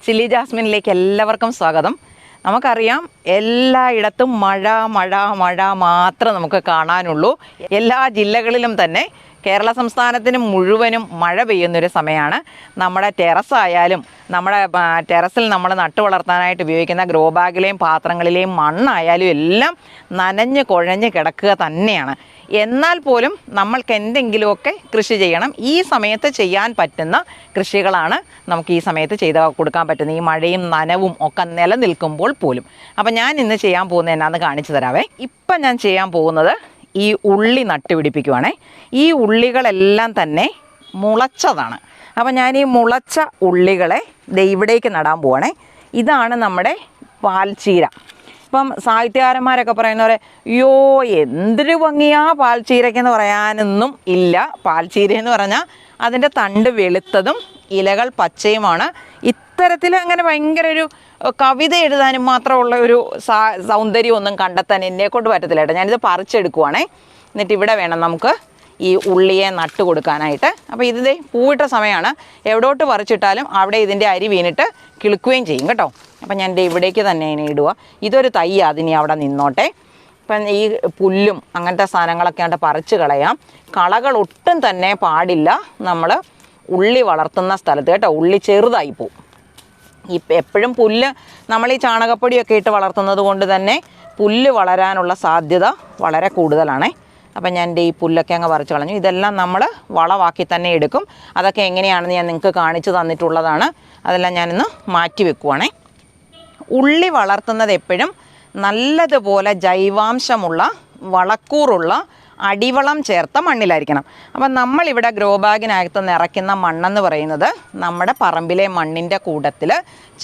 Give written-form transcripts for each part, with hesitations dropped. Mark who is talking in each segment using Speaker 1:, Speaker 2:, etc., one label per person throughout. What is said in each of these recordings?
Speaker 1: Chilli ജാസ്മിനിലേക്ക് എല്ലാവർക്കും സ്വാഗതം. നമുക്കറിയാം എല്ലായിടത്തും മഴ മഴ മഴ മാത്രം നമുക്ക് കാണാനുള്ളൂ. എല്ലാ ജില്ലകളിലും തന്നെ കേരള സംസ്ഥാനത്തിന് മുഴുവനും മഴ പെയ്യുന്നൊരു സമയമാണ്. നമ്മുടെ ടെറസായാലും നമ്മുടെ ടെറസിൽ നമ്മൾ നട്ടു വളർത്താനായിട്ട് ഉപയോഗിക്കുന്ന ഗ്രോ ബാഗിലെയും പാത്രങ്ങളിലെയും മണ്ണായാലും എല്ലാം നനഞ്ഞ് കുഴഞ്ഞ് കിടക്കുക തന്നെയാണ്. എന്നാൽ പോലും നമ്മൾക്ക് എന്തെങ്കിലുമൊക്കെ കൃഷി ചെയ്യണം. ഈ സമയത്ത് ചെയ്യാൻ പറ്റുന്ന കൃഷികളാണ് നമുക്ക് ഈ സമയത്ത് ചെയ്ത് കൊടുക്കാൻ പറ്റുന്നത്, ഈ മഴയും നനവും ഒക്കെ നിലനിൽക്കുമ്പോൾ പോലും. അപ്പം ഞാൻ ഇന്ന് ചെയ്യാൻ പോകുന്നത് എന്നാന്ന് കാണിച്ചു തരാവേ. ഇപ്പം ഞാൻ ചെയ്യാൻ പോകുന്നത് ഈ ഉള്ളി നട്ടുപിടിപ്പിക്കുവാണേ. ഈ ഉള്ളികളെല്ലാം തന്നെ മുളച്ചതാണ്. അപ്പം ഞാൻ ഈ മുളച്ച ഉള്ളികളെ ഇവിടേക്ക് നടാൻ പോവാണേ. ഇതാണ് നമ്മുടെ പാൽച്ചീര. ഇപ്പം സാഹിത്യകാരന്മാരൊക്കെ പറയുന്ന പോലെ അയ്യോ എന്തൊരു ഭംഗിയാ പാൽച്ചീരയ്ക്കെന്ന് പറയാനൊന്നും ഇല്ല. പാൽച്ചീര എന്ന് പറഞ്ഞാൽ അതിൻ്റെ തണ്ട് വെളുത്തതും ഇലകൾ പച്ചയുമാണ്. ഇത്തരത്തിൽ അങ്ങനെ ഭയങ്കര ഒരു കവിത എഴുതാനും മാത്രമുള്ള ഒരു സൗന്ദര്യമൊന്നും കണ്ടെത്താൻ എന്നെക്കൊണ്ട് പറ്റത്തില്ല കേട്ടോ. ഞാനിത് പറിച്ചെടുക്കുവാണേ. എന്നിട്ട് ഇവിടെ വേണം നമുക്ക് ഈ ഉള്ളിയെ നട്ട് കൊടുക്കാനായിട്ട്. അപ്പോൾ ഇത് പൂവിട്ട സമയമാണ്. എവിടോട്ട് പറിച്ചിട്ടാലും അവിടെ ഇതിൻ്റെ അരി വീണിട്ട് കിളുക്കുകയും ചെയ്യും കേട്ടോ. അപ്പം ഞാൻ ഇവിടേക്ക് തന്നെ ഇതിനെ ഇടുക. ഇതൊരു തൈ, അതിനി അവിടെ നിന്നോട്ടെ. ഇപ്പം ഈ പുല്ലും അങ്ങനത്തെ സാധനങ്ങളൊക്കെ ആണ്ട് പറിച്ച് കളയാം. കളകൾ ഒട്ടും തന്നെ പാടില്ല നമ്മൾ ഉള്ളി വളർത്തുന്ന സ്ഥലത്ത് കേട്ടോ. ഉള്ളി ചെറുതായി പോവും. എപ്പോഴും പുല്ല് നമ്മൾ ഈ ചാണകപ്പൊടിയൊക്കെ ഇട്ട് വളർത്തുന്നത് കൊണ്ട് തന്നെ പുല്ല് വളരാനുള്ള സാധ്യത വളരെ കൂടുതലാണേ. അപ്പം ഞാൻ ഈ പുല്ലൊക്കെ അങ്ങ് പറിച്ച് കളഞ്ഞു. ഇതെല്ലാം നമ്മൾ വളമാക്കി തന്നെ എടുക്കും. അതൊക്കെ എങ്ങനെയാണെന്ന് ഞാൻ നിങ്ങൾക്ക് കാണിച്ചു തന്നിട്ടുള്ളതാണ്. അതെല്ലാം ഞാനിന്ന് മാറ്റി വെക്കുവാണേ. ഉള്ളി വളർത്തുന്നത് എപ്പോഴും നല്ലതുപോലെ ജൈവാംശമുള്ള വളക്കൂറുള്ള അടിവളം ചേർത്ത മണ്ണിലായിരിക്കണം. അപ്പം നമ്മളിവിടെ ഗ്രോ ബാഗിനകത്ത് നിറയ്ക്കുന്ന മണ്ണെന്ന് പറയുന്നത് നമ്മുടെ പറമ്പിലെ മണ്ണിൻ്റെ കൂട്ടത്തിൽ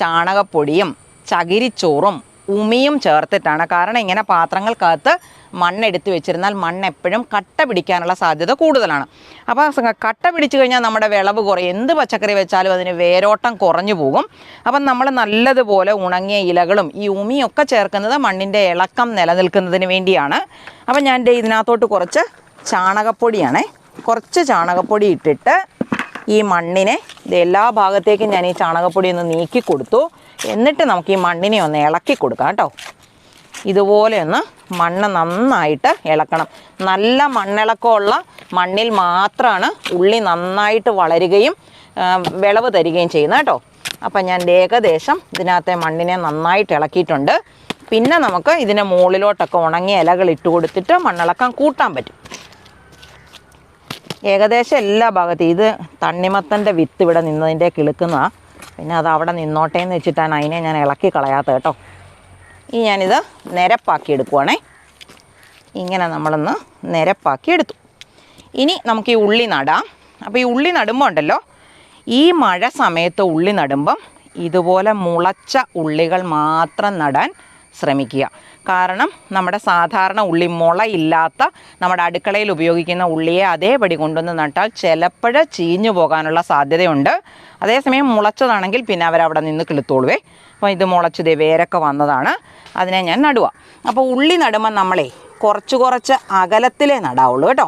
Speaker 1: ചാണകപ്പൊടിയും ചകിരിച്ചോറും ഉമിയും ചേർത്തിട്ടാണ്. കാരണം ഇങ്ങനെ പാത്രങ്ങൾക്കകത്ത് മണ്ണെടുത്ത് വെച്ചിരുന്നാൽ മണ്ണ് എപ്പോഴും കട്ട പിടിക്കാനുള്ള സാധ്യത കൂടുതലാണ്. അപ്പോൾ കട്ട പിടിച്ചു കഴിഞ്ഞാൽ നമ്മുടെ വിളവ് കുറയും. എന്ത് പച്ചക്കറി വെച്ചാലും അതിന് വേരോട്ടം കുറഞ്ഞു പോകും. അപ്പം നമ്മൾ നല്ലതുപോലെ ഉണങ്ങിയ ഇലകളും ഈ ഉമിയൊക്കെ ചേർക്കുന്നത് മണ്ണിൻ്റെ ഇളക്കം നിലനിൽക്കുന്നതിന് വേണ്ടിയാണ്. അപ്പം ഞാൻ ഇതിനകത്തോട്ട് കുറച്ച് ചാണകപ്പൊടിയാണേ, കുറച്ച് ചാണകപ്പൊടി ഇട്ടിട്ട് ഈ മണ്ണിനെ എല്ലാ ഭാഗത്തേക്കും ഞാൻ ഈ ചാണകപ്പൊടി ഒന്ന് നീക്കി കൊടുത്തു. എന്നിട്ട് നമുക്ക് ഈ മണ്ണിനെ ഒന്ന് ഇളക്കി കൊടുക്കാം കേട്ടോ. ഇതുപോലെ ഒന്ന് മണ്ണ് നന്നായിട്ട് ഇളക്കണം. നല്ല മണ്ണിളക്കമുള്ള മണ്ണിൽ മാത്രമാണ് ഉള്ളി നന്നായിട്ട് വളരുകയും വിളവ് തരികയും ചെയ്യുന്നത് കേട്ടോ. അപ്പം ഞാൻ ഏകദേശം ഇതിനകത്തെ മണ്ണിനെ നന്നായിട്ട് ഇളക്കിയിട്ടുണ്ട്. പിന്നെ നമുക്ക് ഇതിൻ്റെ മുകളിലോട്ടൊക്കെ ഉണങ്ങിയ ഇലകൾ ഇട്ട് കൊടുത്തിട്ട് മണ്ണിളക്കം കൂട്ടാൻ പറ്റും. ഏകദേശം എല്ലാ ഭാഗത്തും ഇത് തണ്ണിമത്തൻ്റെ വിത്ത് ഇവിടെ നിന്നതിൻ്റെ കിളുക്കുന്നതാണ്. പിന്നെ അത് അവിടെ നിന്നോട്ടേ എന്ന് വെച്ചിട്ടാണ് അതിനെ ഞാൻ ഇളക്കി കളയാത്ത കേട്ടോ. ഈ ഞാനിത് നിരപ്പാക്കി എടുക്കുവാണേ. ഇങ്ങനെ നമ്മളൊന്ന് നിരപ്പാക്കി എടുത്തു. ഇനി നമുക്ക് ഈ ഉള്ളി നടാം. അപ്പോൾ ഈ ഉള്ളി നടുമ്പോൾ ഉണ്ടല്ലോ, ഈ മഴ സമയത്ത് ഉള്ളി നടുമ്പം ഇതുപോലെ മുളച്ച ഉള്ളികൾ മാത്രം നടാൻ ശ്രമിക്കുക. കാരണം നമ്മുടെ സാധാരണ ഉള്ളി മുളയില്ലാത്ത നമ്മുടെ അടുക്കളയിൽ ഉപയോഗിക്കുന്ന ഉള്ളിയെ അതേപടി കൊണ്ടുവന്ന് നട്ടാൽ ചിലപ്പോൾ ചീഞ്ഞു പോകാനുള്ള സാധ്യതയുണ്ട്. അതേസമയം മുളച്ചതാണെങ്കിൽ പിന്നെ അവരവിടെ നിന്ന് കിളുത്തോളുവേ. അപ്പോൾ ഇത് മുളച്ചത് വേരൊക്കെ വന്നതാണ്. അതിനെ ഞാൻ നടുക. അപ്പോൾ ഉള്ളി നടുമ്പോൾ നമ്മളെ കുറച്ച് അകലത്തിലേ നടാവുള്ളൂ കേട്ടോ.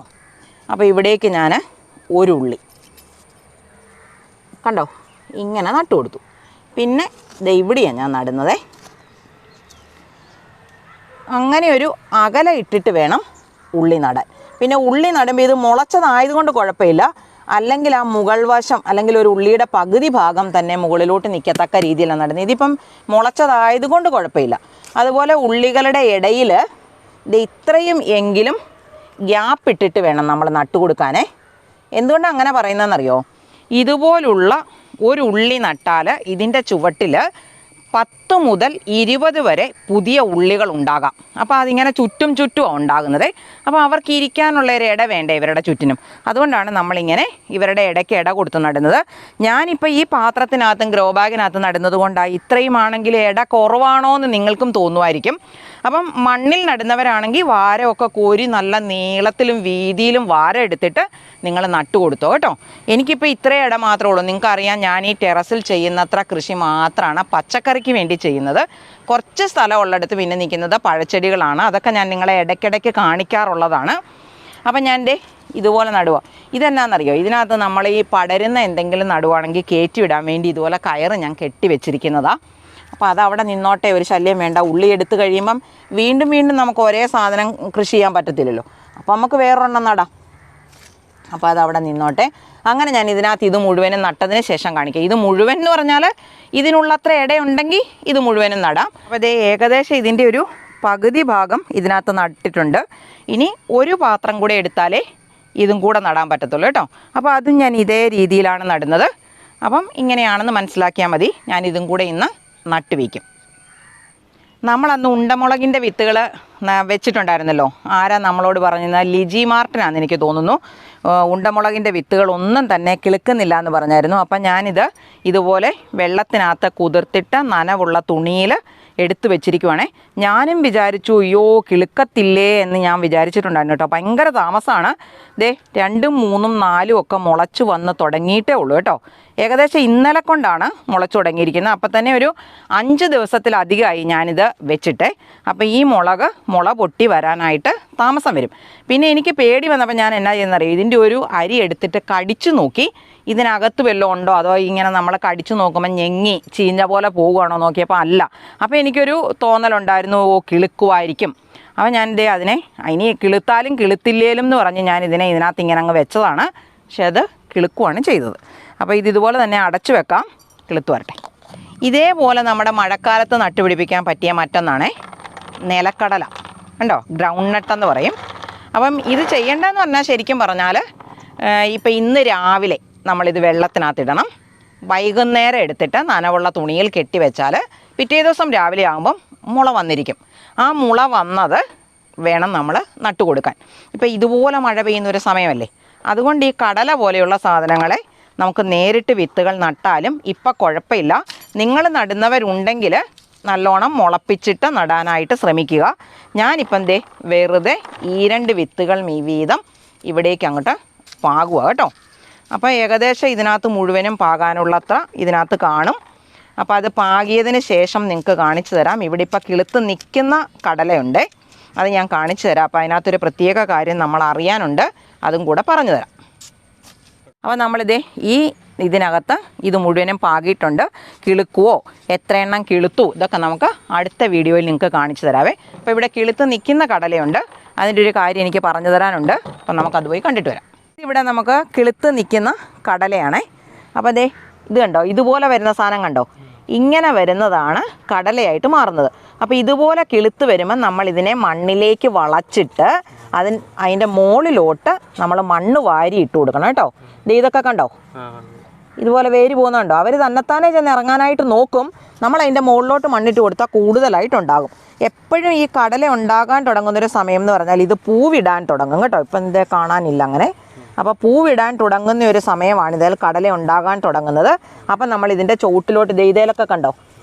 Speaker 1: അപ്പോൾ ഇവിടേക്ക് ഞാൻ ഒരു ഉള്ളി കണ്ടോ ഇങ്ങനെ നട്ടു കൊടുത്തു. പിന്നെ ഇവിടെയാണ് ഞാൻ നടുന്നതേ. അങ്ങനെ ഒരു അകല ഇട്ടിട്ട് വേണം ഉള്ളി നടാൻ. പിന്നെ ഉള്ളി നടുമ്പോൾ ഇത് മുളച്ചതായതുകൊണ്ട് കുഴപ്പമില്ല. അല്ലെങ്കിൽ ആ മുകൾ വശം അല്ലെങ്കിൽ ഒരു ഉള്ളിയുടെ പകുതി ഭാഗം തന്നെ മുകളിലോട്ട് നിൽക്കത്തക്ക രീതിയിലാണ് നടുന്നത്. ഇതിപ്പം മുളച്ചതായതുകൊണ്ട് കുഴപ്പമില്ല. അതുപോലെ ഉള്ളികളുടെ ഇടയിൽ ഇത്രയും എങ്കിലും ഗ്യാപ്പ് ഇട്ടിട്ട് വേണം നമ്മൾ നട്ടു കൊടുക്കാനേ. എന്തുകൊണ്ടാണ് അങ്ങനെ പറയുന്നതെന്നറിയോ? ഇതുപോലുള്ള ഒരു ഉള്ളി നട്ടാൽ ഇതിൻ്റെ ചുവട്ടിൽ 10 മുതൽ 20 വരെ പുതിയ ഉള്ളികൾ ഉണ്ടാകാം. അപ്പോൾ അതിങ്ങനെ ചുറ്റും ഉണ്ടാകുന്നത്. അപ്പോൾ അവർക്ക് ഇരിക്കാനുള്ള ഒരു ഇട വേണ്ടേ ഇവരുടെ ചുറ്റിനും. അതുകൊണ്ടാണ് നമ്മളിങ്ങനെ ഇവരുടെ ഇടയ്ക്ക് ഇട കൊടുത്ത് നടുന്നത്. ഞാനിപ്പോൾ ഈ പാത്രത്തിനകത്തും ഗ്രോ ബാഗിനകത്തും നടുന്നത് കൊണ്ടാണ് ഇത്രയും ആണെങ്കിൽ ഇട കുറവാണോ എന്ന് നിങ്ങൾക്കും തോന്നുമായിരിക്കും. അപ്പം മണ്ണിൽ നടുന്നവരാണെങ്കിൽ വാരമൊക്കെ കോരി നല്ല നീളത്തിലും വീതിയിലും വാര എടുത്തിട്ട് നിങ്ങൾ നട്ടു കൊടുത്തോ കേട്ടോ. എനിക്കിപ്പോൾ ഇത്രയും ഇട മാത്രമേ ഉള്ളൂ. നിങ്ങൾക്കറിയാം ഞാൻ ഈ ടെറസിൽ ചെയ്യുന്നത്ര കൃഷി മാത്രമാണ് പച്ചക്കറിക്ക് വേണ്ടി ചെയ്യുന്നത്. കുറച്ച് സ്ഥലമുള്ളിടത്ത് പിന്നെ നിൽക്കുന്നത് പഴച്ചെടികളാണ്. അതൊക്കെ ഞാൻ നിങ്ങളെ ഇടയ്ക്കിടയ്ക്ക് കാണിക്കാറുള്ളതാണ്. അപ്പം ഞാൻ ഇതുപോലെ നടുക. ഇതെന്നാണെന്നറിയോ, ഇതിനകത്ത് നമ്മൾ ഈ പടരുന്ന എന്തെങ്കിലും നടുവാണെങ്കിൽ കയറ്റി വിടാൻ വേണ്ടി ഇതുപോലെ കയറ് ഞാൻ കെട്ടി വെച്ചിരിക്കുന്നതാണ്. അപ്പോൾ അതവിടെ നിന്നോട്ടെ, ഒരു ശല്യം വേണ്ട. ഉള്ളി എടുത്ത് കഴിയുമ്പം വീണ്ടും വീണ്ടും നമുക്ക് ഒരേ സാധനം കൃഷി ചെയ്യാൻ പറ്റത്തില്ലല്ലോ. അപ്പോൾ നമുക്ക് വേറൊരെണ്ണം നടാം. അപ്പോൾ അതവിടെ നിന്നോട്ടെ. അങ്ങനെ ഞാൻ ഇതിനകത്ത് ഇത് മുഴുവനും നട്ടതിന് ശേഷം കാണിക്കാം. ഇത് മുഴുവൻ എന്ന് പറഞ്ഞാൽ ഇതിനുള്ളത്ര ഇടയുണ്ടെങ്കിൽ ഇത് മുഴുവനും നടാം. അപ്പോൾ ഇതേ ഏകദേശം ഇതിൻ്റെ ഒരു പകുതി ഭാഗം ഇതിനകത്ത് നട്ടിട്ടുണ്ട്. ഇനി ഒരു പാത്രം കൂടെ എടുത്താലേ ഇതും കൂടെ നടാൻ പറ്റത്തുള്ളൂ കേട്ടോ. അപ്പോൾ അതും ഞാൻ ഇതേ രീതിയിലാണ് നടുന്നത്. അപ്പം ഇങ്ങനെയാണെന്ന് മനസ്സിലാക്കിയാൽ മതി. ഞാൻ ഇതും കൂടെ ഇന്ന് നട്ട് വയ്ക്കും. നമ്മളന്ന് ഉണ്ടമുളകിൻ്റെ വിത്തുകൾ വെച്ചിട്ടുണ്ടായിരുന്നല്ലോ. ആരാ നമ്മളോട് പറഞ്ഞത്? ലിജി മാർട്ടിനാണെന്ന് എനിക്ക് തോന്നുന്നു. ഉണ്ടമുളകിൻ്റെ വിത്തുകളൊന്നും തന്നെ കിളുക്കുന്നില്ല എന്ന് പറഞ്ഞായിരുന്നു. അപ്പം ഞാനിത് ഇതുപോലെ വെള്ളത്തിനകത്ത് കുതിർത്തിട്ട് നനവുള്ള തുണിയിൽ എടുത്തു വെച്ചിരിക്കുവാണേ. ഞാനും വിചാരിച്ചു അയ്യോ കിളുക്കത്തില്ലേ എന്ന് ഞാൻ വിചാരിച്ചിട്ടുണ്ടായിരുന്നു കേട്ടോ. ഭയങ്കര താമസമാണ്. ദേ 2, 3, 4 ഒക്കെ മുളച്ച് വന്ന് തുടങ്ങിയിട്ടേ ഉള്ളൂ കേട്ടോ. ഏകദേശം ഇന്നലെ കൊണ്ടാണ് മുളച്ചു തുടങ്ങിയിരിക്കുന്നത്. അപ്പം തന്നെ ഒരു 5 ദിവസത്തിലധികമായി ഞാനിത് വെച്ചിട്ട്. അപ്പോൾ ഈ മുള പൊട്ടി വരാനായിട്ട് താമസം വരും. പിന്നെ എനിക്ക് പേടി വന്നപ്പോൾ ഞാൻ എന്നാ ചെയ്യുന്നറിയോ, ഇതിൻ്റെ ഒരു അരി എടുത്തിട്ട് കടിച്ചു നോക്കി ഇതിനകത്ത് വല്ലതും ഉണ്ടോ, അതോ ഇങ്ങനെ നമ്മൾ കടിച്ചു നോക്കുമ്പോൾ ഞെങ്ങി ചീഞ്ഞ പോലെ പോവുകയാണോ നോക്കിയപ്പോൾ അല്ല. അപ്പോൾ എനിക്കൊരു തോന്നലുണ്ടായിരുന്നു, ഓ കിളുക്കുമായിരിക്കും. അപ്പോൾ ഞാൻ ഇതേ അതിനെ ഇനി കിളുത്താലും കിളുത്തില്ലേലും എന്ന് പറഞ്ഞ് ഞാൻ ഇതിനകത്ത് ഇങ്ങനെ അങ്ങ് വെച്ചതാണ്. പക്ഷെ അത് കിളുക്കുവാണ് ചെയ്തത്. അപ്പോൾ ഇതുപോലെ തന്നെ അടച്ചു വെക്കാം, കിളുത്തു വരട്ടെ. ഇതേപോലെ നമ്മുടെ മഴക്കാലത്ത് നട്ടുപിടിപ്പിക്കാൻ പറ്റിയ മറ്റൊന്നാണ് നിലക്കടല. കണ്ടോ, ഗ്രൗണ്ട് നട്ട് എന്ന് പറയും. അപ്പം ഇത് ചെയ്യേണ്ടതെന്ന് പറഞ്ഞാൽ ശരിക്കും പറഞ്ഞാൽ ഇപ്പം ഇന്ന് രാവിലെ നമ്മളിത് വെള്ളത്തിനകത്തിടണം. വൈകുന്നേരം എടുത്തിട്ട് നനവുള്ള തുണിയിൽ കെട്ടി വെച്ചാൽ പിറ്റേ ദിവസം രാവിലെ ആകുമ്പം മുള വന്നിരിക്കും. ആ മുള വന്നത് വേണം നമ്മൾ നട്ടുകൊടുക്കാൻ. ഇപ്പം ഇതുപോലെ മഴ പെയ്യുന്ന ഒരു സമയമല്ലേ, അതുകൊണ്ട് ഈ കടല പോലെയുള്ള സാധനങ്ങളെ നമുക്ക് നേരിട്ട് വിത്തുകൾ നട്ടാലും ഇപ്പം കുഴപ്പമില്ല. നിങ്ങൾ നടുന്നവരുണ്ടെങ്കിൽ നല്ലോണം മുളപ്പിച്ചിട്ട് നടാനായിട്ട് ശ്രമിക്കുക. ഞാനിപ്പം ദേ വെറുതെ ഈ 2 വിത്തുകൾ വീതം ഇവിടേക്ക് അങ്ങോട്ട് പാകുക കേട്ടോ. അപ്പോൾ ഏകദേശം ഇതിനകത്ത് മുഴുവനും പാകാനുള്ളത്ര ഇതിനകത്ത് കാണും. അപ്പോൾ അത് പാകിയതിന് ശേഷം നിങ്ങൾക്ക് കാണിച്ചു തരാം. ഇവിടെ ഇപ്പോൾ കിളുത്ത് നിൽക്കുന്ന കടലയുണ്ട്, അത് ഞാൻ കാണിച്ചു തരാം. അപ്പോൾ അതിനകത്തൊരു പ്രത്യേക കാര്യം നമ്മൾ അറിയാനുണ്ട്, അതും കൂടെ പറഞ്ഞു തരാം. അപ്പോൾ നമ്മളിതേ ഇതിനകത്ത് ഇത് മുഴുവനും പാകിയിട്ടുണ്ട്. കിളുക്കുവോ, എത്ര എണ്ണം കിളുത്തു, ഇതൊക്കെ നമുക്ക് അടുത്ത വീഡിയോയിൽ നിങ്ങൾക്ക് കാണിച്ചു തരാവേ. അപ്പോൾ ഇവിടെ കിളുത്ത് നിൽക്കുന്ന കടലയുണ്ട്, അതിൻ്റെ ഒരു കാര്യം എനിക്ക് പറഞ്ഞു തരാനുണ്ട്. അപ്പോൾ നമുക്കത് പോയി കണ്ടിട്ട് വരാം. ഇവിടെ നമുക്ക് കിളുത്ത് നിൽക്കുന്ന കടലയാണേ. അപ്പോൾ ദേ ഇത് കണ്ടോ, ഇതുപോലെ വരുന്ന സാധനം കണ്ടോ, ഇങ്ങനെ വരുന്നതാണ് കടലയായിട്ട് മാറുന്നത്. അപ്പോൾ ഇതുപോലെ കിളുത്ത് വരുമ്പോൾ നമ്മൾ ഇതിനെ മണ്ണിലേക്ക് വളച്ചിട്ട് അതിൻ്റെ മുകളിലോട്ട് നമ്മൾ മണ്ണ് വാരി ഇട്ട് കൊടുക്കണം കേട്ടോ. ഇതൊക്കെ കണ്ടോ, ഇതുപോലെ വേര് പോകുന്നുണ്ടോ. അവർ തന്നെത്താനെ ചെന്ന് ഇറങ്ങാനായിട്ട് നോക്കും. നമ്മൾ അതിൻ്റെ മുകളിലോട്ട് മണ്ണിട്ട് കൊടുത്താൽ കൂടുതലായിട്ടുണ്ടാകും. എപ്പോഴും ഈ കടല ഉണ്ടാകാൻ തുടങ്ങുന്നൊരു സമയം എന്ന് പറഞ്ഞാൽ ഇത് പൂവിടാൻ തുടങ്ങും കേട്ടോ. ഇപ്പം ഇത് കാണാനില്ല അങ്ങനെ. അപ്പോൾ പൂവിടാൻ തുടങ്ങുന്ന ഒരു സമയമാണ് ഇതിൽ കടല ഉണ്ടാകാൻ തുടങ്ങുന്നത്. അപ്പം നമ്മൾ ഇതിൻ്റെ ചുവട്ടിലോട്ട് ഇതിലൊക്കെ കണ്ടോ,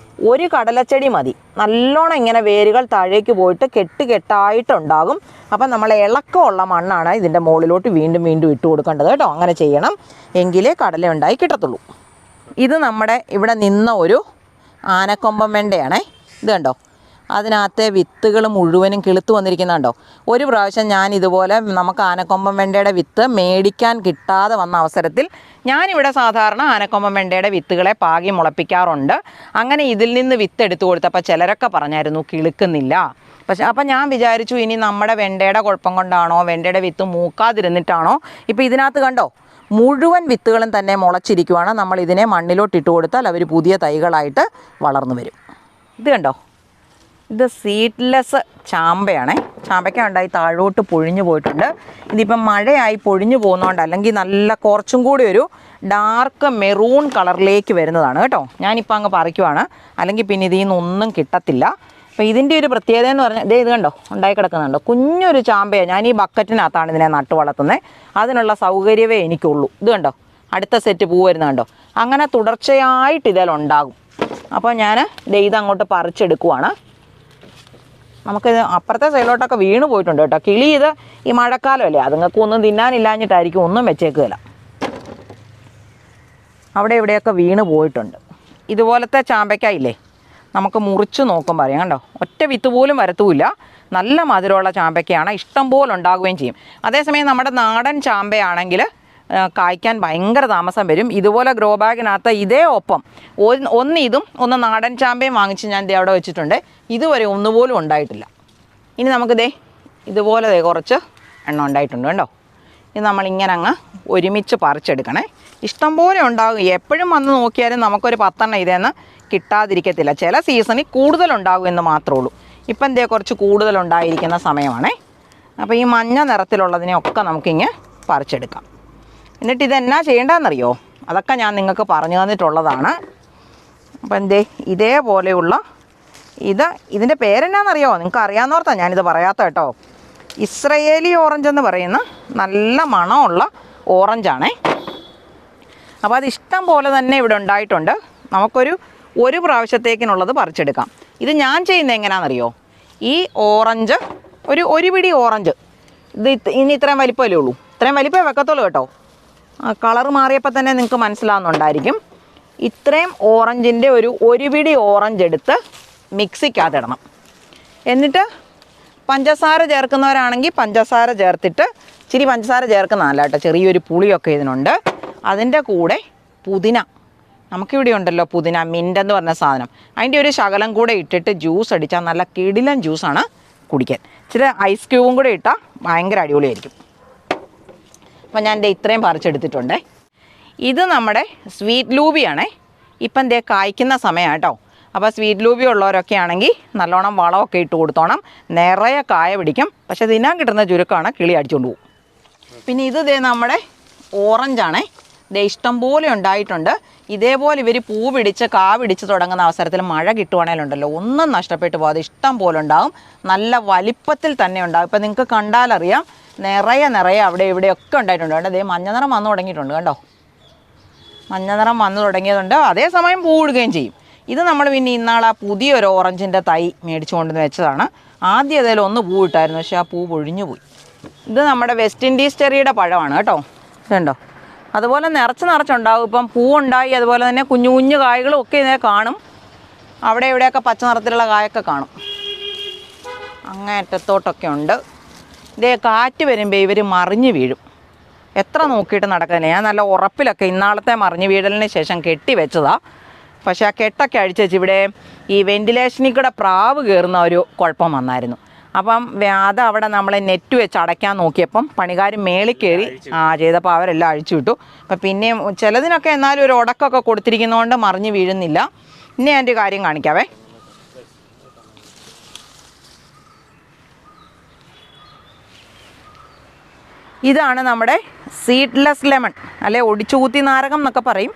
Speaker 1: ഒരു കടലച്ചെടി മതി, നല്ലോണം ഇങ്ങനെ വേരുകൾ താഴേക്ക് പോയിട്ട് കെട്ടായിട്ടുണ്ടാകും. അപ്പം നമ്മൾ ഇളക്കമുള്ള മണ്ണാണ് ഇതിൻ്റെ മുകളിലോട്ട് വീണ്ടും ഇട്ട് കൊടുക്കേണ്ടത് കേട്ടോ. അങ്ങനെ ചെയ്യണം, എങ്കിലേ കടല ഉണ്ടായി കിട്ടത്തുള്ളൂ. ഇത് നമ്മുടെ ഇവിടെ നിന്ന ഒരു ആനക്കൊമ്പൻ വെണ്ടയാണേ. ഇത് കണ്ടോ, അതിനകത്തെ വിത്തുകൾ മുഴുവനും കിളുത്ത് വന്നിരിക്കുന്നുണ്ടോ. ഒരു പ്രാവശ്യം ഞാൻ ഇതുപോലെ നമുക്ക് ആനക്കൊമ്പൻ വെണ്ടയുടെ വിത്ത് മേടിക്കാൻ കിട്ടാതെ വന്ന അവസരത്തിൽ ഞാനിവിടെ സാധാരണ ആനക്കൊമ്പൻ വെണ്ടയുടെ വിത്തുകളെ പാകി മുളപ്പിക്കാറുണ്ട്. അങ്ങനെ ഇതിൽ നിന്ന് വിത്ത് എടുത്തു കൊടുത്തപ്പോൾ ചിലരൊക്കെ പറഞ്ഞായിരുന്നു കിളുക്കുന്നില്ല. പക്ഷേ അപ്പം ഞാൻ വിചാരിച്ചു ഇനി നമ്മുടെ വെണ്ടയുടെ കുഴപ്പം കൊണ്ടാണോ, വെണ്ടയുടെ വിത്ത് മൂക്കാതിരുന്നിട്ടാണോ. ഇപ്പോൾ ഇതിനകത്ത് കണ്ടോ, മുഴുവൻ വിത്തുകളും തന്നെ മുളച്ചിരിക്കുവാണ്. നമ്മൾ ഇതിനെ മണ്ണിലോട്ട് ഇട്ട് കൊടുത്താൽ അവർ പുതിയ തൈകളായിട്ട് വളർന്നു വരും. ഇത് കണ്ടോ, ഇത് സീഡ്ലെസ് ചാമ്പയാണേ. ചാമ്പയ്ക്ക ഉണ്ടായി താഴോട്ട് പൊഴിഞ്ഞു പോയിട്ടുണ്ട്. ഇതിപ്പം മഴയായി പൊഴിഞ്ഞു പോകുന്നതുകൊണ്ട്, അല്ലെങ്കിൽ നല്ല കുറച്ചും കൂടി ഒരു ഡാർക്ക് മെറൂൺ കളറിലേക്ക് വരുന്നതാണ് കേട്ടോ. ഞാനിപ്പോൾ അങ്ങ് പറിക്കുവാണ്, അല്ലെങ്കിൽ പിന്നെ ഇതിൽ നിന്നൊന്നും കിട്ടത്തില്ല. അപ്പോൾ ഇതിൻ്റെ ഒരു പ്രത്യേകത എന്ന് പറഞ്ഞാൽ ഇത് കണ്ടോ, ഉണ്ടായി കിടക്കുന്നുണ്ടോ, കുഞ്ഞൊരു ചാമ്പയാണ്. ഞാൻ ഈ ബക്കറ്റിനകത്താണ് ഇതിനെ നട്ടു വളർത്തുന്നത്. അതിനുള്ള സൗകര്യമേ എനിക്കുള്ളൂ. ഇത് കണ്ടോ, അടുത്ത സെറ്റ് പൂ വരുന്നുണ്ടോ. അങ്ങനെ തുടർച്ചയായിട്ട് ഇതിലുണ്ടാകും. അപ്പോൾ ഞാൻ ഇതങ്ങോട്ട് പറിച്ചെടുക്കുവാണ്. നമുക്കിത് അപ്പുറത്തെ സൈഡിലോട്ടൊക്കെ വീണ് പോയിട്ടുണ്ട് കേട്ടോ. കിളി ഇത് ഈ മഴക്കാലമല്ലേ, അതുങ്ങൾക്ക് ഒന്നും തിന്നാനില്ലാഞ്ഞിട്ടായിരിക്കും ഒന്നും വെച്ചേക്കുകയില്ല. അവിടെ ഇവിടെയൊക്കെ വീണ് പോയിട്ടുണ്ട്. ഇതുപോലത്തെ ചാമ്പയ്ക്ക ഇല്ലേ, നമുക്ക് മുറിച്ച് നോക്കുമ്പോൾ അറിയാം കണ്ടോ, ഒറ്റ വിത്ത് പോലും വരത്തുമില്ല. നല്ല മധുരമുള്ള ചാമ്പയ്ക്കയാണ്, ഇഷ്ടം പോലെ ഉണ്ടാകുകയും ചെയ്യും. അതേസമയം നമ്മുടെ നാടൻ ചാമ്പയാണെങ്കിൽ കായ്ക്കാൻ ഭയങ്കര താമസം വരും. ഇതുപോലെ ഗ്രോ ബാഗിനകത്ത് ഇതേ ഒപ്പം ഒന്ന് ഇതും ഒന്ന് നാടൻ ചാമ്പയും വാങ്ങിച്ച് ഞാൻ ദേ അവിടെ വെച്ചിട്ടുണ്ട്. ഇതുവരെ ഒന്നുപോലും ഉണ്ടായിട്ടില്ല. ഇനി നമുക്ക് ഇതുപോലെ കുറച്ച് എണ്ണം ഉണ്ടായിട്ടുണ്ട് കണ്ടോ. ഇത് നമ്മളിങ്ങനെ അങ്ങ് ഒരുമിച്ച് പറിച്ചെടുക്കണേ. ഇഷ്ടം പോലെ ഉണ്ടാകും. എപ്പോഴും വന്ന് നോക്കിയാലും നമുക്കൊരു 10 എണ്ണം ഇതേന്ന് കിട്ടാതിരിക്കത്തില്ല. ചില സീസണിൽ കൂടുതലുണ്ടാകും എന്ന് മാത്രമേ ഉള്ളൂ. ഇപ്പം കുറച്ച് കൂടുതലുണ്ടായിരിക്കുന്ന സമയമാണേ. അപ്പോൾ ഈ മഞ്ഞ നിറത്തിലുള്ളതിനെയൊക്കെ നമുക്കിങ്ങനെ പറിച്ചെടുക്കാം. എന്നിട്ട് ഇതെന്നാ ചെയ്യേണ്ടതെന്നറിയോ? അതൊക്കെ ഞാൻ നിങ്ങൾക്ക് പറഞ്ഞു തന്നിട്ടുള്ളതാണ്. അപ്പം ഇതേപോലെയുള്ള ഇതിൻ്റെ പേരെന്നാണെന്നറിയോ? നിങ്ങൾക്ക് അറിയാവുന്നവർത്താ ഞാനിത് പറയാത്ത കേട്ടോ. ഇസ്രയേലി ഓറഞ്ച് എന്ന് പറയുന്ന നല്ല മണമുള്ള ഓറഞ്ചാണേ. അപ്പോൾ അത് ഇഷ്ടം പോലെ തന്നെ ഇവിടെ ഉണ്ടായിട്ടുണ്ട്. ഒരു പ്രാവശ്യത്തേക്കിനുള്ളത് പറിച്ചെടുക്കാം. ഇത് ഞാൻ ചെയ്യുന്നത് എങ്ങനെയാണെന്നറിയോ? ഈ ഓറഞ്ച് ഒരു പിടി ഓറഞ്ച് ഇനി ഇത്രയും വലിപ്പമല്ലേ ഉള്ളൂ, ഇത്രയും വലിപ്പമേ വെക്കത്തുള്ളൂ കേട്ടോ. കളർ മാറിയപ്പോൾ തന്നെ നിങ്ങൾക്ക് മനസ്സിലാവുന്നുണ്ടായിരിക്കും. ഇത്രയും ഓറഞ്ചിൻ്റെ ഒരു പിടി ഓറഞ്ച് എടുത്ത് മിക്സിക്കകത്തിടണം. എന്നിട്ട് പഞ്ചസാര ചേർക്കുന്നവരാണെങ്കിൽ പഞ്ചസാര ചേർത്തിട്ട്, ഇച്ചിരി പഞ്ചസാര ചേർക്കുന്നതല്ല കേട്ടോ, ചെറിയൊരു പുളിയൊക്കെ ഇതിനുണ്ട്. അതിൻ്റെ കൂടെ പുതിന, നമുക്കിവിടെ ഉണ്ടല്ലോ പുതിന, മിൻ്റ് എന്ന് പറഞ്ഞ സാധനം, അതിൻ്റെ ഒരു ശകലം കൂടെ ഇട്ടിട്ട് ജ്യൂസ് അടിച്ചാൽ നല്ല കിടിലൻ ജ്യൂസാണ് കുടിക്കാൻ. ഇച്ചിരി ഐസ് ക്യൂബും കൂടെ ഇട്ടാൽ ഭയങ്കര അടിപൊളിയായിരിക്കും. അപ്പം ഞാൻ ഇത്രയും പറിച്ചെടുത്തിട്ടുണ്ടേ. ഇത് നമ്മുടെ സ്വീറ്റ് ലൂബിയാണേ. ഇപ്പം കായ്ക്കുന്ന സമയമാണ് കേട്ടോ. അപ്പോൾ സ്വീറ്റ് ലൂബി ഉള്ളവരൊക്കെ ആണെങ്കിൽ നല്ലോണം വളമൊക്കെ ഇട്ട് കൊടുത്തോണം. നിറയെ കായ പിടിക്കും. പക്ഷേ തിന്നാൻ കിട്ടുന്ന ചുരുക്കമാണ്, കിളി അടിച്ചുകൊണ്ട് പോകും. പിന്നെ ഇത് നമ്മുടെ ഓറഞ്ചാണേ. ഇഷ്ടം പോലെ ഉണ്ടായിട്ടുണ്ട്. ഇതേപോലെ ഇവർ പൂ പിടിച്ച് കാ പിടിച്ച് തുടങ്ങുന്ന അവസരത്തിൽ മഴ കിട്ടുവാണെങ്കിലുണ്ടല്ലോ ഒന്നും നഷ്ടപ്പെട്ടു പോകാതെ ഇഷ്ടം പോലെ ഉണ്ടാകും. നല്ല വലിപ്പത്തിൽ തന്നെ ഉണ്ടാകും. ഇപ്പം നിങ്ങൾക്ക് കണ്ടാലറിയാം, നിറയെ അവിടെ ഇവിടെയൊക്കെ ഉണ്ടായിട്ടുണ്ട്. കേട്ടോ, മഞ്ഞ നിറം വന്നു തുടങ്ങിയിട്ടുണ്ട് കണ്ടോ. മഞ്ഞ നിറം വന്നു തുടങ്ങിയതുണ്ട്. അതേസമയം പൂ ഇടുകയും ചെയ്യും. ഇത് നമ്മൾ പിന്നെ ഇന്നാൾ ആ പുതിയൊരു ഓറഞ്ചിൻ്റെ തൈ മേടിച്ചു കൊണ്ടുവന്ന് വെച്ചതാണ്. ആദ്യം ഏതായാലും ഒന്ന് പൂ ഇട്ടായിരുന്നു, പക്ഷേ ആ പൂ പൊഴിഞ്ഞു പോയി. ഇത് നമ്മുടെ വെസ്റ്റ് ഇൻഡീസ് ചെറിയുടെ പഴമാണ് കേട്ടോ. ഇതുണ്ടോ, അതുപോലെ നിറച്ചുണ്ടാകും. ഇപ്പം പൂവുണ്ടായി, അതുപോലെ തന്നെ കുഞ്ഞു കുഞ്ഞു കായ്കളും ഒക്കെ ഇതിനെ കാണും. അവിടെ ഇവിടെയൊക്കെ പച്ച നിറത്തിലുള്ള കായൊക്കെ കാണും. അങ്ങേറ്റത്തോട്ടൊക്കെ ഉണ്ട്. കാറ്റ് വരുമ്പോൾ ഇവർ മറിഞ്ഞ് വീഴും. എത്ര നോക്കിയിട്ട് നടക്കുന്നില്ല. ഞാൻ നല്ല ഉറപ്പിലൊക്കെ ഇന്നാളത്തെ മറിഞ്ഞ് വീഴലിന് ശേഷം കെട്ടി വെച്ചതാണ്. പക്ഷേ ആ കെട്ടൊക്കെ അഴിച്ച് വെച്ച് ഇവിടെ ഈ വെൻറ്റിലേഷനിൽ കൂടെ പ്രാവ് കയറുന്ന ഒരു കുഴപ്പം വന്നായിരുന്നു. അപ്പം അത് അവിടെ നമ്മൾ നെറ്റ് വെച്ച് അടയ്ക്കാൻ നോക്കിയപ്പം പണിക്കാർ മേളിൽ കയറി ചെയ്തപ്പോൾ അവരെല്ലാം അഴിച്ചു വിട്ടു. അപ്പം പിന്നെയും ചിലതിനൊക്കെ എന്നാലും ഒരു ഉടക്കൊക്കെ കൊടുത്തിരിക്കുന്നതുകൊണ്ട് മറിഞ്ഞ് വീഴുന്നില്ല. ഇനി ഞാൻ ഒരു കാര്യം കാണിക്കാവേ. ഇതാണ് നമ്മുടെ സീഡ്ലെസ് ലെമൺ, അല്ലെ ഒടിച്ചുകൂത്തി നാരകം എന്നൊക്കെ പറയും.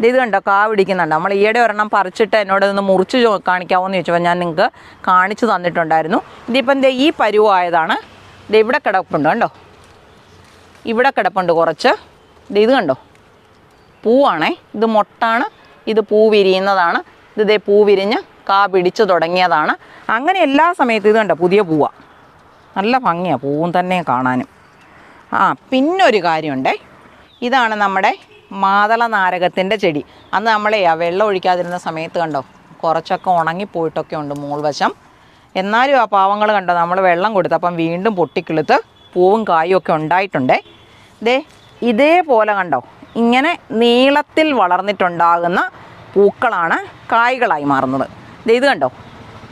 Speaker 1: ഇത് കണ്ടോ, കാ പിടിക്കുന്നുണ്ട്. നമ്മൾ ഈയിടെ ഒരെണ്ണം പറിച്ചിട്ട് എന്നോട് ഒന്ന് മുറിച്ച് കാണിക്കാമോയെന്ന് ചോദിച്ചപ്പോൾ ഞാൻ നിങ്ങൾക്ക് കാണിച്ചു തന്നിട്ടുണ്ടായിരുന്നു. ഇതിപ്പം ഈ പരുവായതാണ്. ഇവിടെ കിടപ്പുണ്ട് കണ്ടോ, ഇവിടെ കിടപ്പുണ്ട് കുറച്ച്. ഇത് കണ്ടോ, പൂവാണേ. ഇത് മൊട്ടാണ്. ഇത് പൂ വിരിയുന്നതാണ്. ഇത് പൂ വിരിഞ്ഞ് കാ പിടിച്ച് തുടങ്ങിയതാണ്. അങ്ങനെ എല്ലാ സമയത്തും ഇത് കണ്ടോ, പുതിയ പൂവാണ്. നല്ല ഭംഗിയാണ് പൂവും തന്നെ കാണാനും. പിന്നൊരു കാര്യമുണ്ടേ. ഇതാണ് നമ്മുടെ മാതള നാരകത്തിൻ്റെ ചെടി. അന്ന് നമ്മളെ വെള്ളം ഒഴിക്കാതിരുന്ന സമയത്ത് കണ്ടോ കുറച്ചൊക്കെ ഉണങ്ങിപ്പോയിട്ടൊക്കെ ഉണ്ട് മോൾവശം. എന്നാലും ആ പാവങ്ങൾ കണ്ടോ, നമ്മൾ വെള്ളം കൊടുത്തപ്പം വീണ്ടും പൊട്ടിക്കിളുത്ത് പൂവും കായും ഒക്കെ ഉണ്ടായിട്ടുണ്ടേ. ഇതേപോലെ കണ്ടോ, ഇങ്ങനെ നീളത്തിൽ വളർന്നിട്ടുണ്ടാകുന്ന പൂക്കളാണ് കായ്കളായി മാറുന്നത്. ഇത് കണ്ടോ,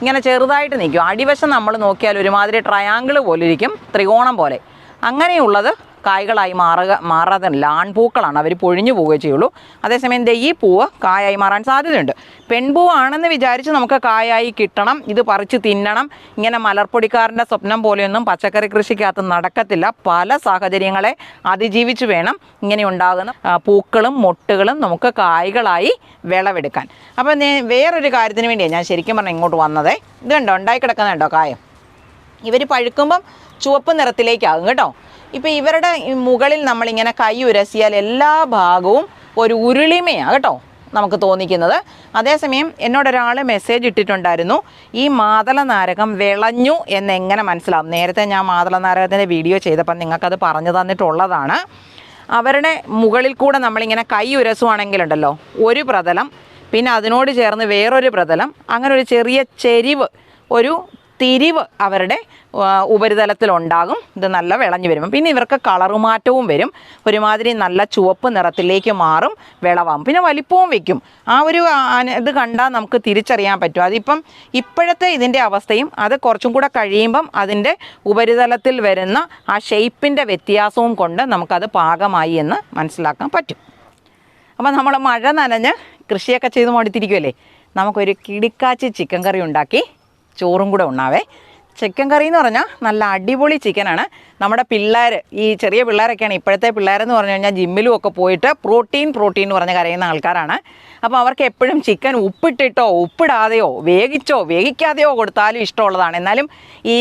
Speaker 1: ഇങ്ങനെ ചെറുതായിട്ട് നിൽക്കും. അടിവശം നമ്മൾ നോക്കിയാൽ ഒരുമാതിരി ട്രയാങ്കിൾ പോലെ ഇരിക്കും, ത്രികോണം പോലെ. അങ്ങനെയുള്ളത് കായ്കളായി മാറാതല്ല, ആൺപൂക്കളാണ്, അവർ പൊഴിഞ്ഞു പോവുകയേ ചെയ്യുള്ളൂ. അതേസമയം ഈ പൂവ് കായായി മാറാൻ സാധ്യതയുണ്ട്. പെൺപൂവാണെന്ന് വിചാരിച്ച് നമുക്ക് കായായി കിട്ടണം, ഇത് പറിച്ച് തിന്നണം, ഇങ്ങനെ മലർപ്പൊടിക്കാരൻ്റെ സ്വപ്നം പോലെയൊന്നും പച്ചക്കറി കൃഷിക്കകത്ത് നടക്കത്തില്ല. പല സാഹചര്യങ്ങളെ അതിജീവിച്ച് വേണം ഇങ്ങനെ ഉണ്ടാകുന്ന പൂക്കളും മൊട്ടുകളും നമുക്ക് കായ്കളായി വിളവെടുക്കാൻ. അപ്പോൾ വേറൊരു കാര്യത്തിന് വേണ്ടിയാണ് ഞാൻ ശരിക്കും പറഞ്ഞാൽ ഇങ്ങോട്ട് വന്നത്. ഇത് കണ്ടോ, ഉണ്ടായി കിടക്കുന്നുണ്ടോ കായം. ഇവർ പഴുക്കുമ്പം ചുവപ്പ് നിറത്തിലേക്കാകും കേട്ടോ. ഇപ്പോൾ ഇവരുടെ മുകളിൽ നമ്മളിങ്ങനെ കൈ ഉരസിയാൽ എല്ലാ ഭാഗവും ഒരു ഉരുളിമയാണ് കേട്ടോ നമുക്ക് തോന്നിക്കുന്നത്. അതേസമയം എന്നോടൊരാൾ മെസ്സേജ് ഇട്ടിട്ടുണ്ടായിരുന്നു, ഈ മാതള നാരകം വിളഞ്ഞു എന്നെങ്ങനെ മനസ്സിലാവും. നേരത്തെ ഞാൻ മാതള നാരകത്തിൻ്റെ വീഡിയോ ചെയ്തപ്പോൾ നിങ്ങൾക്കത് പറഞ്ഞു തന്നിട്ടുള്ളതാണ്. അവരുടെ മുകളിൽ കൂടെ നമ്മളിങ്ങനെ കൈ ഉരസുവാണെങ്കിലുണ്ടല്ലോ, ഒരു പ്രതലം പിന്നെ അതിനോട് ചേർന്ന് വേറൊരു പ്രതലം, അങ്ങനെ ഒരു ചെറിയ ചെരിവ്, ഒരു തിരിവ് അവരുടെ ഉപരിതലത്തിലുണ്ടാകും. ഇത് നല്ല വിളഞ്ഞു വരും. പിന്നെ ഇവർക്ക് കളറുമാറ്റവും വരും. ഒരുമാതിരി നല്ല ചുവപ്പ് നിറത്തിലേക്ക് മാറും, വിളവാകും. പിന്നെ വലിപ്പവും വയ്ക്കും. ആ ഒരു ഇത് കണ്ടാൽ നമുക്ക് തിരിച്ചറിയാൻ പറ്റും. അതിപ്പം ഇപ്പോഴത്തെ ഇതിൻ്റെ അവസ്ഥയും അത് കുറച്ചും കൂടെ കഴിയുമ്പം അതിൻ്റെ ഉപരിതലത്തിൽ വരുന്ന ആ ഷേപ്പിൻ്റെ വ്യത്യാസവും കൊണ്ട് നമുക്കത് പാകമായി എന്ന് മനസ്സിലാക്കാൻ പറ്റും. അപ്പോൾ നമ്മൾ മഴ നനഞ്ഞ് കൃഷിയൊക്കെ ചെയ്ത് മടുത്തിരിക്കുമല്ലേ, നമുക്കൊരു കിടിക്കാച്ചി ചിക്കൻ കറി ഉണ്ടാക്കി ചോറും കൂടെ ഉണ്ണാവേ. ചിക്കൻ കറി എന്ന് പറഞ്ഞാൽ നല്ല അടിപൊളി ചിക്കനാണ്. നമ്മുടെ പിള്ളേർ, ഈ ചെറിയ പിള്ളേരൊക്കെയാണ്, ഇപ്പോഴത്തെ പിള്ളേരെന്ന് പറഞ്ഞു കഴിഞ്ഞാൽ ജിമ്മിലും ഒക്കെ പോയിട്ട് പ്രോട്ടീൻ എന്ന് പറഞ്ഞ് കരയുന്ന ആൾക്കാരാണ്. അപ്പോൾ അവർക്ക് എപ്പോഴും ചിക്കൻ ഉപ്പിട്ടിട്ടോ ഉപ്പിടാതെയോ വേവിക്കാതെയോ കൊടുത്താലും ഇഷ്ടമുള്ളതാണ്. എന്നാലും ഈ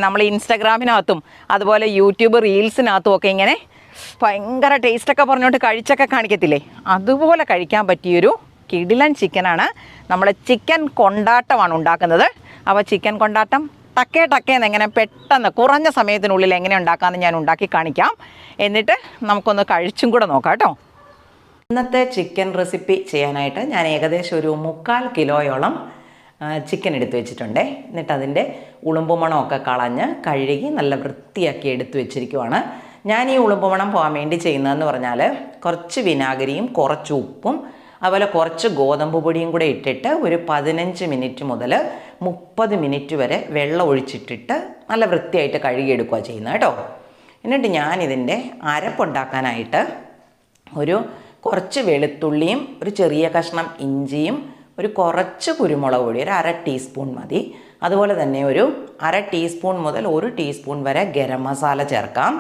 Speaker 1: നമ്മൾ ഇൻസ്റ്റഗ്രാമിനകത്തും അതുപോലെ യൂട്യൂബ് റീൽസിനകത്തും ഒക്കെ ഇങ്ങനെ ഭയങ്കര ടേസ്റ്റൊക്കെ പറഞ്ഞുകൊണ്ട് കഴിച്ചൊക്കെ കാണിക്കത്തില്ലേ, അതുപോലെ കഴിക്കാൻ പറ്റിയൊരു കിടിലൻ ചിക്കനാണ്. നമ്മൾ ചിക്കൻ കൊണ്ടാട്ടമാണ് ഉണ്ടാക്കുന്നത്. അപ്പോൾ ചിക്കൻ കൊണ്ടാട്ടം ടക്കേന്ന് എങ്ങനെ പെട്ടെന്ന് കുറഞ്ഞ സമയത്തിനുള്ളിൽ എങ്ങനെ ഉണ്ടാക്കാമെന്ന് ഞാൻ ഉണ്ടാക്കി കാണിക്കാം. എന്നിട്ട് നമുക്കൊന്ന് കഴിച്ചും കൂടെ നോക്കാം കേട്ടോ. ഇന്നത്തെ ചിക്കൻ റെസിപ്പി ചെയ്യാനായിട്ട് ഞാൻ ഏകദേശം ഒരു 3/4 കിലോയോളം ചിക്കൻ എടുത്തു വെച്ചിട്ടുണ്ട്. എന്നിട്ട് അതിൻ്റെ ഉളുമ്പുമണമൊക്കെ കളഞ്ഞ് കഴുകി നല്ല വൃത്തിയാക്കി എടുത്തു വെച്ചിരിക്കുവാണ്. ഞാൻ ഈ ഉളുമ്പുമണം പോകാൻ വേണ്ടി ചെയ്യുന്നതെന്ന് പറഞ്ഞാൽ കുറച്ച് വിനാഗിരിയും കുറച്ച് ഉപ്പും അതുപോലെ കുറച്ച് ഗോതമ്പ് പൊടിയും കൂടെ ഇട്ടിട്ട് ഒരു 15 മിനിറ്റ് മുതൽ 30 മിനിറ്റ് വരെ വെള്ളം ഒഴിച്ചിട്ടിട്ട് നല്ല വൃത്തിയായിട്ട് കഴുകിയെടുക്കുക ചെയ്യുന്നത് കേട്ടോ. എന്നിട്ട് ഞാനിതിൻ്റെ അരപ്പുണ്ടാക്കാനായിട്ട് കുറച്ച് വെളുത്തുള്ളിയും ഒരു ചെറിയ കഷ്ണം ഇഞ്ചിയും ഒരു കുറച്ച് കുരുമുളക് പൊടി, ഒരു 1/2 ടീസ്പൂൺ മതി. അതുപോലെ തന്നെ ഒരു 1/2 ടീസ്പൂൺ മുതൽ 1 ടീസ്പൂൺ വരെ ഗരം മസാല ചേർക്കാം.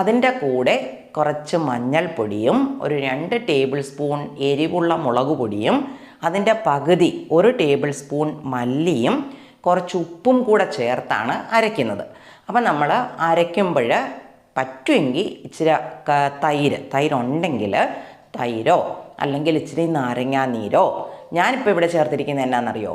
Speaker 1: അതിൻ്റെ കൂടെ കുറച്ച് മഞ്ഞൾപ്പൊടിയും ഒരു 2 ടേബിൾ സ്പൂൺ എരിവുള്ള മുളക് പൊടിയും അതിൻ്റെ പകുതി 1 ടേബിൾ സ്പൂൺ മല്ലിയും കുറച്ച് ഉപ്പും കൂടെ ചേർത്താണ് അരയ്ക്കുന്നത്. അപ്പം നമ്മൾ അരയ്ക്കുമ്പോൾ പറ്റുമെങ്കിൽ ഇച്ചിരി തൈര് ഉണ്ടെങ്കിൽ തൈരോ അല്ലെങ്കിൽ ഇച്ചിരി നാരങ്ങാ നീരോ, ഞാനിപ്പോൾ ഇവിടെ ചേർത്തിരിക്കുന്നത് എന്നാണെന്നറിയോ,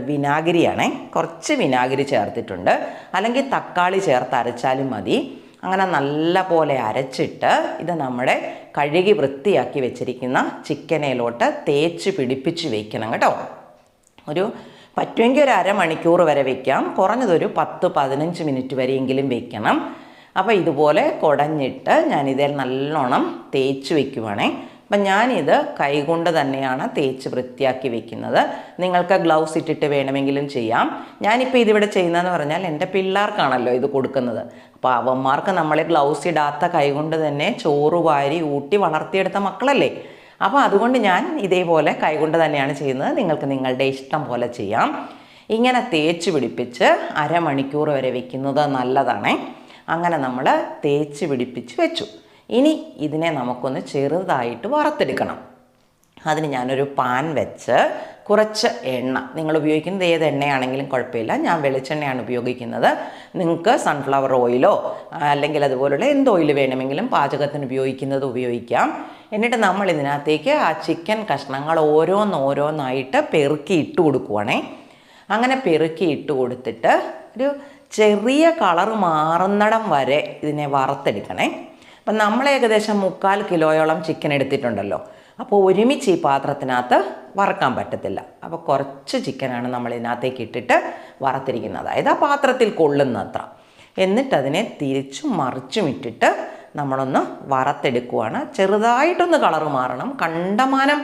Speaker 1: വിനാഗിരിയാണേ. കുറച്ച് വിനാഗിരി ചേർത്തിട്ടുണ്ട്. അല്ലെങ്കിൽ തക്കാളി ചേർത്ത് അരച്ചാലും മതി. അങ്ങനെ നല്ല പോലെ അരച്ചിട്ട് ഇത് നമ്മുടെ കഴുകി വൃത്തിയാക്കി വെച്ചിരിക്കുന്ന ചിക്കനയിലോട്ട് തേച്ച് പിടിപ്പിച്ച് വയ്ക്കണം കേട്ടോ. പറ്റുമെങ്കിൽ ഒരു അരമണിക്കൂർ വരെ വയ്ക്കാം. കുറഞ്ഞതൊരു 10-15 മിനിറ്റ് വരെയെങ്കിലും വയ്ക്കണം. അപ്പോൾ ഇതുപോലെ കുടഞ്ഞിട്ട് ഞാനിതിൽ നല്ലോണം തേച്ച് വയ്ക്കുവാണേ. അപ്പം ഞാനിത് കൈകൊണ്ട് തന്നെയാണ് തേച്ച് വൃത്തിയാക്കി വെക്കുന്നത്. നിങ്ങൾക്ക് ഗ്ലൗസ് ഇട്ടിട്ട് വേണമെങ്കിലും ചെയ്യാം. ഞാനിപ്പോൾ ഇതിവിടെ ചെയ്യുന്നതെന്ന് പറഞ്ഞാൽ എൻ്റെ പിള്ളേർക്കാണല്ലോ ഇത് കൊടുക്കുന്നത്. അപ്പോൾ അവന്മാർക്ക് നമ്മൾ ഗ്ലൗസ് ഇടാത്ത കൈകൊണ്ട് തന്നെ ചോറ് വാരി ഊട്ടി വളർത്തിയെടുത്ത മക്കളല്ലേ. അപ്പോൾ അതുകൊണ്ട് ഞാൻ ഇതേപോലെ കൈകൊണ്ട് തന്നെയാണ് ചെയ്യുന്നത്. നിങ്ങൾക്ക് നിങ്ങളുടെ ഇഷ്ടം പോലെ ചെയ്യാം. ഇങ്ങനെ തേച്ച് പിടിപ്പിച്ച് അരമണിക്കൂർ വരെ വെക്കുന്നത് നല്ലതാണ്. അങ്ങനെ നമ്മൾ തേച്ച് പിടിപ്പിച്ച് വെച്ചു. ഇനി ഇതിനെ നമുക്കൊന്ന് ചെറുതായിട്ട് വറുത്തെടുക്കണം. അതിന് ഞാനൊരു പാൻ വെച്ച് കുറച്ച് എണ്ണ, നിങ്ങൾ ഉപയോഗിക്കുന്നത് ഏത് എണ്ണയാണെങ്കിലും കുഴപ്പമില്ല, ഞാൻ വെളിച്ചെണ്ണയാണ് ഉപയോഗിക്കുന്നത്. നിങ്ങൾക്ക് സൺഫ്ലവർ ഓയിലോ അല്ലെങ്കിൽ അതുപോലുള്ള എന്ത് ഓയിൽ വേണമെങ്കിലും പാചകത്തിന് ഉപയോഗിക്കുന്നത് ഉപയോഗിക്കാം. എന്നിട്ട് നമ്മൾ ഇതിനകത്തേക്ക് ആ ചിക്കൻ കഷ്ണങ്ങൾ ഓരോന്നായിട്ട് പെറുക്കി ഇട്ട് കൊടുക്കുവാണേ. അങ്ങനെ പെറുക്കി ഇട്ട് കൊടുത്തിട്ട് ഒരു ചെറിയ കളർ മാറുന്നിടം വരെ ഇതിനെ വറുത്തെടുക്കണേ. അപ്പം നമ്മൾ ഏകദേശം 3/4 കിലോയോളം ചിക്കൻ എടുത്തിട്ടുണ്ടല്ലോ. അപ്പോൾ ഒരുമിച്ച് ഈ പാത്രത്തിനകത്ത് വറക്കാൻ പറ്റത്തില്ല. അപ്പോൾ കുറച്ച് ചിക്കനാണ് നമ്മൾ ഇതിനകത്തേക്ക് ഇട്ടിട്ട് വറുത്തിരിക്കുന്നത്, അതായത് ആ പാത്രത്തിൽ കൊള്ളുന്നത്ര. എന്നിട്ടതിനെ തിരിച്ചും മറിച്ചും ഇട്ടിട്ട് നമ്മളൊന്ന് വറുത്തെടുക്കുവാണ്. ചെറുതായിട്ടൊന്ന് കളർ മാറണം. കണ്ടമാനം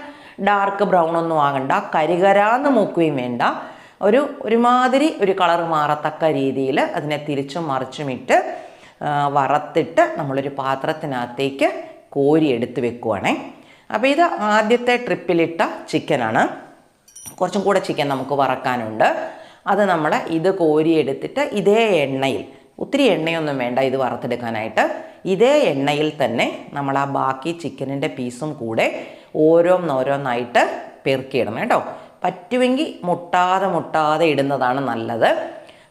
Speaker 1: ഡാർക്ക് ബ്രൗൺ ഒന്നും ആകണ്ട, കരികരാന്ന് മൂക്കുകയും വേണ്ട. ഒരുമാതിരി ഒരു കളർ മാറത്തക്ക രീതിയിൽ അതിനെ തിരിച്ചും മറിച്ചും ഇട്ട് വറുത്തിട്ട് നമ്മളൊരു പാത്രത്തിനകത്തേക്ക് കോരി എടുത്ത് വെക്കുവാണേ. അപ്പോൾ ഇത് ആദ്യത്തെ ട്രിപ്പിലിട്ട ചിക്കനാണ്. കുറച്ചും കൂടെ ചിക്കൻ നമുക്ക് വറക്കാനുണ്ട്. അത് നമ്മൾ ഇത് കോരി എടുത്തിട്ട് ഇതേ എണ്ണയിൽ, ഒത്തിരി എണ്ണയൊന്നും വേണ്ട ഇത് വറുത്തെടുക്കാനായിട്ട്, ഇതേ എണ്ണയിൽ തന്നെ നമ്മൾ ആ ബാക്കി ചിക്കനിൻ്റെ പീസും കൂടെ ഓരോന്നായിട്ട് പെറുക്കിയിടണം കേട്ടോ. പറ്റുമെങ്കിൽ മുട്ടാതെ ഇടുന്നതാണ് നല്ലത്.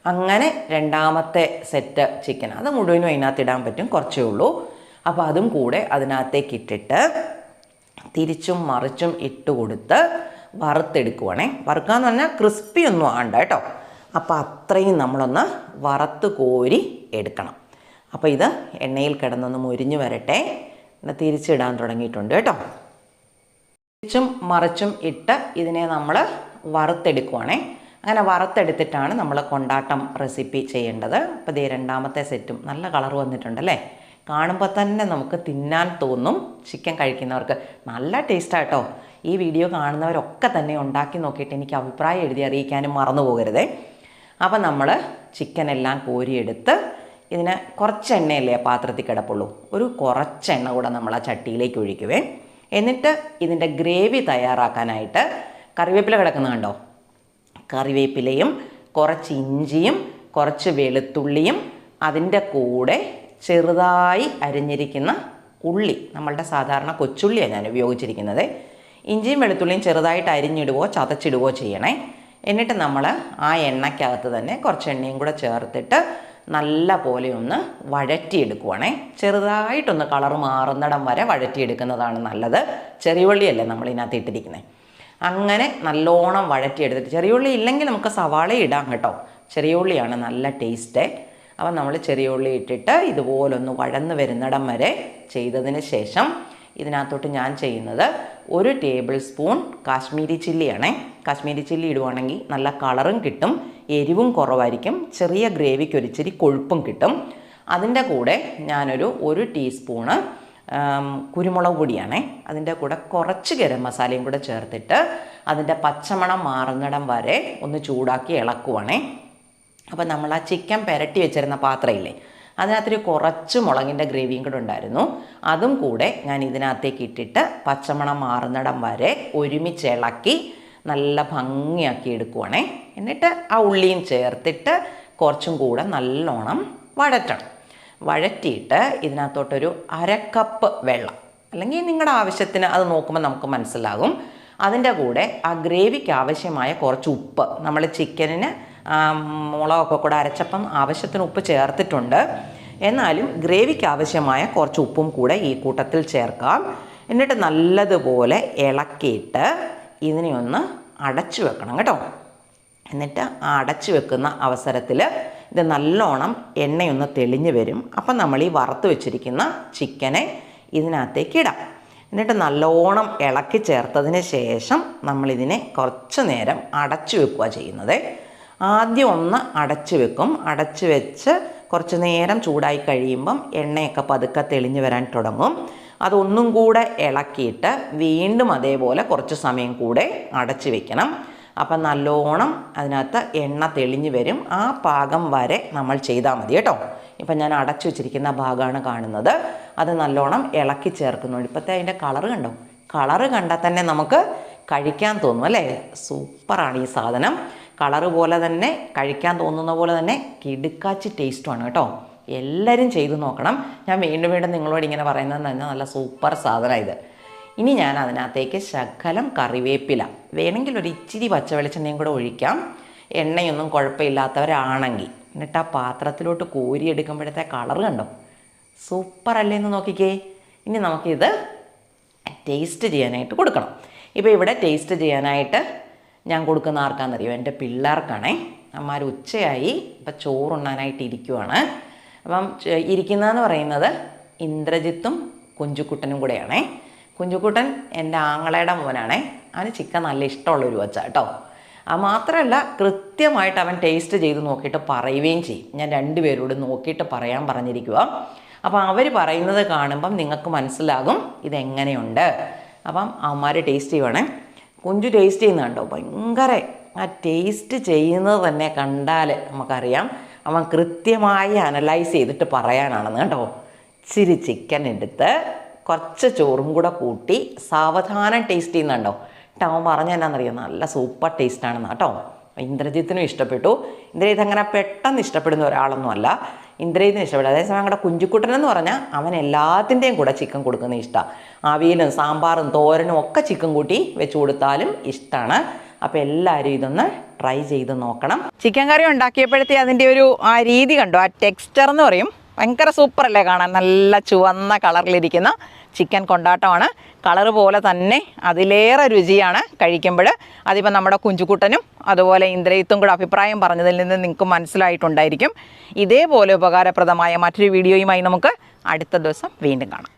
Speaker 1: അങ്ങനെ രണ്ടാമത്തെ സെറ്റ് ചിക്കൻ അത് മുഴുവനും അതിനകത്ത് ഇടാൻ പറ്റും, കുറച്ചേ ഉള്ളൂ. അപ്പോൾ അതും കൂടെ അതിനകത്തേക്ക് ഇട്ടിട്ട് തിരിച്ചും മറിച്ചും ഇട്ട് കൊടുത്ത് വറുത്തെടുക്കുവാണേ. വറുക്കാന്ന് പറഞ്ഞാൽ ക്രിസ്പി ഒന്നും ആണ്ട കേട്ടോ. അപ്പോൾ അത്രയും നമ്മളൊന്ന് വറുത്ത് കോരി എടുക്കണം. അപ്പോൾ ഇത് എണ്ണയിൽ കിടന്നൊന്ന് മുരിഞ്ഞു വരട്ടെ. തിരിച്ചിടാൻ തുടങ്ങിയിട്ടുണ്ട് കേട്ടോ. തിരിച്ചും മറിച്ചും ഇട്ട് ഇതിനെ നമ്മൾ വറുത്തെടുക്കുവാണേ. അങ്ങനെ വറുത്തെടുത്തിട്ടാണ് നമ്മൾ കൊണ്ടാട്ടം റെസിപ്പി ചെയ്യേണ്ടത്. അപ്പോൾ ദേ രണ്ടാമത്തെ സെറ്റും നല്ല കളർ വന്നിട്ടുണ്ടല്ലേ. കാണുമ്പോൾ തന്നെ നമുക്ക് തിന്നാൻ തോന്നും. ചിക്കൻ കഴിക്കുന്നവർക്ക് നല്ല ടേസ്റ്റാട്ടോ. ഈ വീഡിയോ കാണുന്നവരൊക്കെ തന്നെ ഉണ്ടാക്കി നോക്കിയിട്ട് എനിക്ക് അഭിപ്രായം എഴുതി അറിയിക്കാനും മറന്നു പോകരുതേ. അപ്പം നമ്മൾ ചിക്കൻ എല്ലാം കോരിയെടുത്ത് ഇതിന് കുറച്ച് എണ്ണയല്ലേ പാത്രത്തിൽ കിടപ്പുള്ളൂ, ഒരു കുറച്ച് എണ്ണ കൂടെ നമ്മൾ ആ ചട്ടിയിലേക്ക് ഒഴിക്കുവേ. എന്നിട്ട് ഇതിൻ്റെ ഗ്രേവി തയ്യാറാക്കാനായിട്ട് കറിവേപ്പില കിടക്കുന്നത് കണ്ടോ, കറിവേപ്പിലയും കുറച്ച് ഇഞ്ചിയും കുറച്ച് വെളുത്തുള്ളിയും അതിൻ്റെ കൂടെ ചെറുതായി അരിഞ്ഞിരിക്കുന്ന ഉള്ളി, നമ്മളുടെ സാധാരണ കൊച്ചുള്ളിയാണ് ഞാൻ ഉപയോഗിച്ചിരിക്കുന്നത്. ഇഞ്ചിയും വെളുത്തുള്ളിയും ചെറുതായിട്ട് അരിഞ്ഞിടുവോ ചതച്ചിടുവോ ചെയ്യണേ. എന്നിട്ട് നമ്മൾ ആ എണ്ണയ്ക്കകത്ത് തന്നെ കുറച്ച് എണ്ണയും കൂടെ ചേർത്തിട്ട് നല്ല പോലെ ഒന്ന് വഴറ്റിയെടുക്കുവാണേ. ചെറുതായിട്ടൊന്ന് കളർ മാറുന്നിടം വരെ വഴറ്റിയെടുക്കുന്നതാണ് നല്ലത്. ചെറിയ ഉള്ളിയല്ലേ നമ്മൾ ഇതിനകത്ത് ഇട്ടിരിക്കുന്നത്. അങ്ങനെ നല്ലോണം വഴറ്റിയെടുത്തിട്ട്, ചെറിയ ഉള്ളി ഇല്ലെങ്കിൽ നമുക്ക് സവാള ഇടാം കേട്ടോ, ചെറിയ ഉള്ളിയാണ് നല്ല ടേസ്റ്റ്. അപ്പം നമ്മൾ ചെറിയ ഉള്ളി ഇട്ടിട്ട് ഇതുപോലൊന്ന് വഴന്ന് വരുന്നിടം വരെ ചെയ്തതിന് ശേഷം ഇതിനകത്തോട്ട് ഞാൻ ചെയ്യുന്നത് 1 ടേബിൾ സ്പൂൺ കാശ്മീരി ചില്ലിയാണേ. കാശ്മീരി ചില്ലി ഇടുവാണെങ്കിൽ നല്ല കളറും കിട്ടും, എരിവും കുറവായിരിക്കും, ചെറിയ ഗ്രേവിക്ക് ഒരിച്ചിരി കൊഴുപ്പും കിട്ടും. അതിൻ്റെ കൂടെ ഞാനൊരു 1 ടീസ്പൂണ് കുരുമുളക് പൊടിയാണേ. അതിൻ്റെ കൂടെ കുറച്ച് ഗരം മസാലയും കൂടെ ചേർത്തിട്ട് അതിൻ്റെ പച്ചമണം മാറുന്നിടം വരെ ഒന്ന് ചൂടാക്കി ഇളക്കുവാണേ. അപ്പോൾ നമ്മൾ ആ ചിക്കൻ പുരട്ടി വെച്ചിരുന്ന പാത്രമില്ലേ, അതിനകത്തൊരു കുറച്ച് മുളകിൻ്റെ ഗ്രേവിയും കൂടെ ഉണ്ടായിരുന്നു. അതും കൂടെ ഞാൻ ഇതിനകത്തേക്ക് ഇട്ടിട്ട് പച്ചമണം മാറുന്നിടം വരെ ഒരുമിച്ച് ഇളക്കി നല്ല ഭംഗിയാക്കി എടുക്കുവാണേ. എന്നിട്ട് ആ ഉള്ളിയും ചേർത്തിട്ട് കുറച്ചും കൂടെ നല്ലോണം വഴറ്റണം. വഴറ്റിയിട്ട് ഇതിനകത്തോട്ടൊരു 1/2 കപ്പ് വെള്ളം, അല്ലെങ്കിൽ നിങ്ങളുടെ ആവശ്യത്തിന് അത് നോക്കുമ്പോൾ നമുക്ക് മനസ്സിലാകും. അതിൻ്റെ കൂടെ ആ ഗ്രേവിക്ക് ആവശ്യമായ കുറച്ച് ഉപ്പ്, നമ്മൾ ചിക്കനിന് മുളകൊക്കെ കൂടെ അരച്ചപ്പം ആവശ്യത്തിന് ഉപ്പ് ചേർത്തിട്ടുണ്ട്, എന്നാലും ഗ്രേവിക്ക് ആവശ്യമായ കുറച്ച് ഉപ്പും കൂടെ ഈ കൂട്ടത്തിൽ ചേർക്കാം. എന്നിട്ട് നല്ലതുപോലെ ഇളക്കിയിട്ട് ഇതിനെ ഒന്ന് അടച്ചു വെക്കണം കേട്ടോ. എന്നിട്ട് ആ അടച്ചു വെക്കുന്ന അവസരത്തിൽ ഇത് നല്ലോണം എണ്ണയൊന്ന് തെളിഞ്ഞ് വരും. അപ്പം നമ്മൾ ഈ വറുത്ത് വെച്ചിരിക്കുന്ന ചിക്കനെ ഇതിനകത്തേക്ക് ഇടാം. എന്നിട്ട് നല്ലോണം ഇളക്കി ചേർത്തതിന് ശേഷം നമ്മളിതിനെ കുറച്ച് നേരം അടച്ചു വെക്കുക ചെയ്യുന്നത്. ആദ്യം ഒന്ന് അടച്ചു വെക്കും. അടച്ചു വെച്ച് കുറച്ച് നേരം ചൂടായി കഴിയുമ്പം എണ്ണയൊക്കെ പതുക്കെ തെളിഞ്ഞ് വരാൻ തുടങ്ങും. അതൊന്നും കൂടെ ഇളക്കിയിട്ട് വീണ്ടും അതേപോലെ കുറച്ച് സമയം കൂടെ അടച്ചു വെക്കണം. അപ്പം നല്ലോണം അതിനകത്ത് എണ്ണ തെളിഞ്ഞ് വരും. ആ പാകം വരെ നമ്മൾ ചെയ്താൽ മതി കേട്ടോ. ഇപ്പം ഞാൻ അടച്ചു വെച്ചിരിക്കുന്ന ഭാഗമാണ് കാണുന്നത്. അത് നല്ലോണം ഇളക്കി ചേർക്കുന്നുണ്ട്. ഇപ്പോഴത്തെ അതിൻ്റെ കളറ് കണ്ടോ, കളറ് കണ്ടാൽ തന്നെ നമുക്ക് കഴിക്കാൻ തോന്നും അല്ലേ. സൂപ്പറാണ് ഈ സാധനം. കളറ് പോലെ തന്നെ കഴിക്കാൻ തോന്നുന്ന പോലെ തന്നെ കിടുക്കാച്ചി ടേസ്റ്റുമാണ് കേട്ടോ. എല്ലാവരും ചെയ്തു നോക്കണം. ഞാൻ വീണ്ടും വീണ്ടും നിങ്ങളോട് ഇങ്ങനെ പറയുന്നത് തന്നെ നല്ല സൂപ്പർ സാധനമാണ് ഇത്. ഇനി ഞാൻ അതിനകത്തേക്ക് ശകലം കറിവേപ്പില, വേണമെങ്കിൽ ഒരു ഇച്ചിരി പച്ച വെളിച്ചെണ്ണയും കൂടെ ഒഴിക്കാം, എണ്ണയൊന്നും കുഴപ്പമില്ലാത്തവരാണെങ്കിൽ. എന്നിട്ട് ആ പാത്രത്തിലോട്ട് കോരിയെടുക്കുമ്പോഴത്തെ കളറ് കണ്ടോ, സൂപ്പർ അല്ലേ എന്ന് നോക്കിക്കേ. ഇനി നമുക്കിത് ടേസ്റ്റ് ചെയ്യാനായിട്ട് കൊടുക്കണം. ഇപ്പോൾ ഇവിടെ ടേസ്റ്റ് ചെയ്യാനായിട്ട് ഞാൻ കൊടുക്കുന്ന ആർക്കാണെന്നറിയോ, എൻ്റെ പിള്ളേർക്കാണേ. അമ്മമാർ ഉച്ചയായി, ഇപ്പം ചോറുണ്ണാനായിട്ട് ഇരിക്കുവാണ്. അപ്പം ഇരിക്കുന്നതെന്ന് പറയുന്നത് ഇന്ദ്രജിത്തും കുഞ്ചുക്കുട്ടനും കൂടെയാണേ. കുഞ്ചുക്കുട്ടൻ എൻ്റെ ആങ്ങളയുടെ മോനാണേ. അവന് ചിക്കൻ നല്ല ഇഷ്ടമുള്ളൊരു വച്ച കേട്ടോ. അത് മാത്രമല്ല കൃത്യമായിട്ട് അവൻ ടേസ്റ്റ് ചെയ്ത് നോക്കിയിട്ട് പറയുകയും ചെയ്യും. ഞാൻ 2 പേരോട് നോക്കിയിട്ട് പറയാൻ പറഞ്ഞിരിക്കുക. അപ്പം അവർ പറയുന്നത് കാണുമ്പം നിങ്ങൾക്ക് മനസ്സിലാകും ഇതെങ്ങനെയുണ്ട്. അപ്പം അവന്മാർ ടേസ്റ്റ് ചെയ്യുവാണേ. കുഞ്ചു ടേസ്റ്റ് ചെയ്യുന്നുണ്ടോ, ഭയങ്കര ആ ടേസ്റ്റ് ചെയ്യുന്നത് തന്നെ കണ്ടാൽ നമുക്കറിയാം അവൻ കൃത്യമായി അനലൈസ് ചെയ്തിട്ട് പറയാനാണെന്ന് കേട്ടോ. ഇച്ചിരി ചിക്കൻ എടുത്ത് കുറച്ച് ചോറും കൂടെ കൂട്ടി സാവധാനം ടേസ്റ്റ് ചെയ്യുന്നുണ്ടോ. അവൻ പറഞ്ഞ എന്നാണെന്നറിയാം, നല്ല സൂപ്പർ ടേസ്റ്റാണെന്ന് കേട്ടോ. ഇന്ദ്രജിത്തിനും ഇഷ്ടപ്പെട്ടു. ഇന്ദ്രജിത്ത് അങ്ങനെ പെട്ടെന്ന് ഇഷ്ടപ്പെടുന്ന ഒരാളൊന്നുമല്ല. ഇന്ദ്രജിത്തിന് ഇഷ്ടപ്പെട്ടു. അതേസമയം ഞങ്ങളുടെ കുഞ്ചുക്കുട്ടനെന്ന് പറഞ്ഞാൽ അവൻ എല്ലാത്തിൻ്റെയും കൂടെ ചിക്കൻ കൊടുക്കുന്നത് ഇഷ്ടമാണ്. അവിയലും സാമ്പാറും തോരനും ഒക്കെ ചിക്കൻ കൂട്ടി വെച്ച് കൊടുത്താലും ഇഷ്ടമാണ്. അപ്പോൾ എല്ലാവരും ഇതൊന്ന് ട്രൈ ചെയ്ത് നോക്കണം. ചിക്കൻ കറി ഉണ്ടാക്കിയപ്പോഴത്തേ അതിൻ്റെ ഒരു ആ രീതി കണ്ടോ, ആ ടെക്സ്ചർ എന്ന് പറയും, ഭയങ്കര സൂപ്പറല്ലേ കാണാൻ. നല്ല ചുവന്ന കളറിലിരിക്കുന്ന ചിക്കൻ കൊണ്ടാട്ടമാണ്. കളറ് പോലെ തന്നെ അതിലേറെ രുചിയാണ് കഴിക്കുമ്പോൾ. അതിപ്പോൾ നമ്മുടെ കുഞ്ചുക്കുട്ടനും അതുപോലെ ഇന്ദ്രജിത്തും കൂടെ അഭിപ്രായം പറഞ്ഞതിൽ നിന്ന് നിങ്ങൾക്ക് മനസ്സിലായിട്ടുണ്ടായിരിക്കും. ഇതേപോലെ ഉപകാരപ്രദമായ മറ്റൊരു വീഡിയോയുമായി നമുക്ക് അടുത്ത ദിവസം വീണ്ടും കാണാം.